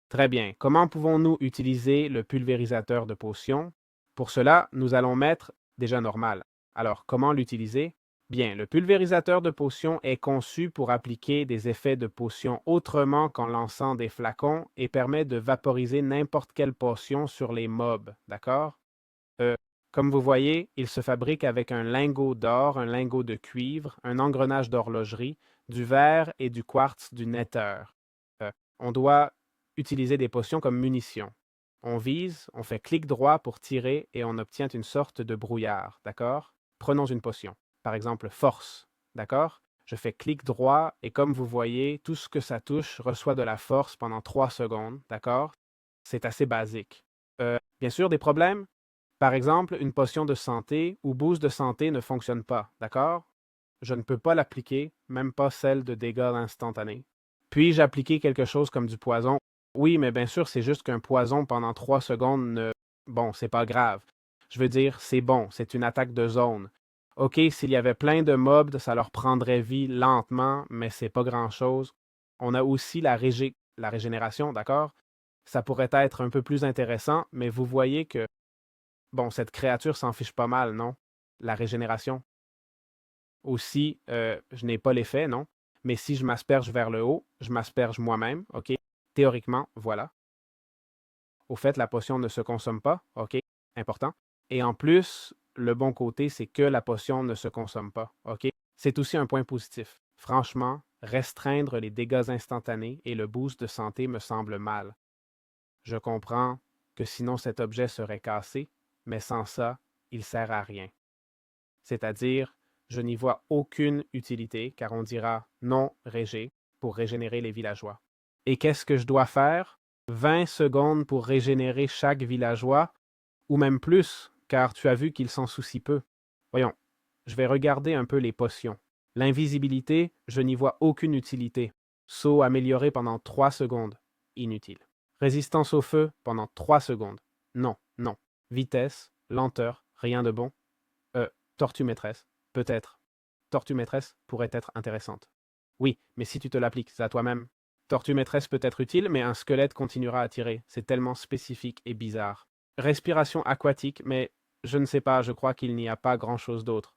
Très bien. Comment pouvons-nous utiliser le pulvérisateur de potions? Pour cela, nous allons mettre déjà normal. Alors, comment l'utiliser? Bien, le pulvérisateur de potions est conçu pour appliquer des effets de potions autrement qu'en lançant des flacons et permet de vaporiser n'importe quelle potion sur les mobs, d'accord? Euh, Comme vous voyez, il se fabrique avec un lingot d'or, un lingot de cuivre, un engrenage d'horlogerie, du verre et du quartz du nether. On doit utiliser des potions comme munitions. On vise, on fait clic droit pour tirer et on obtient une sorte de brouillard, d'accord? Prenons une potion, par exemple force, d'accord? Je fais clic droit et comme vous voyez, tout ce que ça touche reçoit de la force pendant 3 secondes, d'accord? C'est assez basique. Bien sûr, des problèmes? Par exemple, une potion de santé ou boost de santé ne fonctionne pas, d'accord? Je ne peux pas l'appliquer, même pas celle de dégâts instantanés. Puis-je appliquer quelque chose comme du poison? Oui, mais bien sûr, c'est juste qu'un poison pendant 3 secondes ne... Bon, c'est pas grave. Je veux dire, c'est bon, c'est une attaque de zone. OK, s'il y avait plein de mobs, ça leur prendrait vie lentement, mais c'est pas grand-chose. On a aussi la régénération, d'accord? Ça pourrait être un peu plus intéressant, mais vous voyez que, bon, cette créature s'en fiche pas mal, non? La régénération. Aussi, je n'ai pas l'effet, non? Mais si je m'asperge vers le haut, je m'asperge moi-même, OK? Théoriquement, voilà. Au fait, la potion ne se consomme pas, OK? Important. Et en plus, le bon côté, c'est que la potion ne se consomme pas, OK? C'est aussi un point positif. Franchement, restreindre les dégâts instantanés et le boost de santé me semble mal. Je comprends que sinon cet objet serait cassé, mais sans ça, il sert à rien. C'est-à-dire, je n'y vois aucune utilité car on dira non régé pour régénérer les villageois. Et qu'est-ce que je dois faire? 20 secondes pour régénérer chaque villageois, ou même plus, car tu as vu qu'il s'en soucie peu. Voyons, je vais regarder un peu les potions. L'invisibilité, je n'y vois aucune utilité. Saut amélioré pendant 3 secondes. Inutile. Résistance au feu pendant 3 secondes. Non, non. Vitesse, lenteur, rien de bon. Euh, Tortue maîtresse, peut-être. Tortue maîtresse pourrait être intéressante. Oui, mais si tu te l'appliques à toi-même. Tortue maîtresse peut être utile, mais un squelette continuera à tirer. C'est tellement spécifique et bizarre. Respiration aquatique, mais je ne sais pas, je crois qu'il n'y a pas grand-chose d'autre.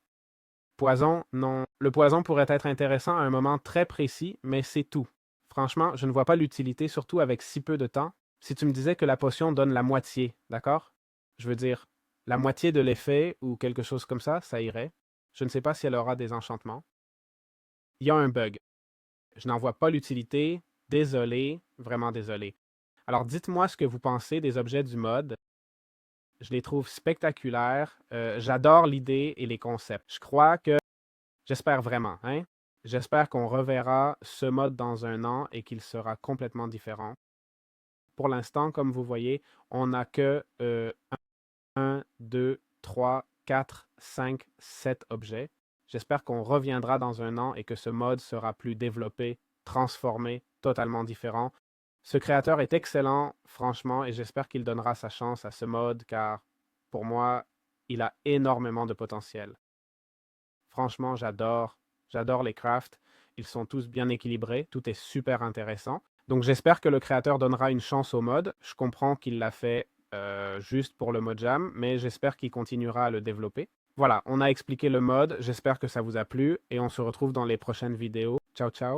Poison, non. Le poison pourrait être intéressant à un moment très précis, mais c'est tout. Franchement, je ne vois pas l'utilité, surtout avec si peu de temps. Si tu me disais que la potion donne la moitié, d'accord? Je veux dire, la moitié de l'effet ou quelque chose comme ça irait. Je ne sais pas si elle aura des enchantements. Il y a un bug. Je n'en vois pas l'utilité. Désolé, vraiment désolé. Alors dites-moi ce que vous pensez des objets du mode. Je les trouve spectaculaires. J'adore l'idée et les concepts. Je crois que j'espère vraiment, hein? J'espère qu'on reverra ce mode dans un an et qu'il sera complètement différent. Pour l'instant, comme vous voyez, on n'a que 1, 2, 3, 4, 5, 7 objets. J'espère qu'on reviendra dans un an et que ce mode sera plus développé, transformé, totalement différent. Ce créateur est excellent, franchement, et j'espère qu'il donnera sa chance à ce mode car, pour moi, il a énormément de potentiel. Franchement, j'adore les crafts. Ils sont tous bien équilibrés, tout est super intéressant. Donc j'espère que le créateur donnera une chance au mode. Je comprends qu'il l'a fait juste pour le mode jam, mais j'espère qu'il continuera à le développer. Voilà, on a expliqué le mode, j'espère que ça vous a plu et on se retrouve dans les prochaines vidéos. Ciao ciao!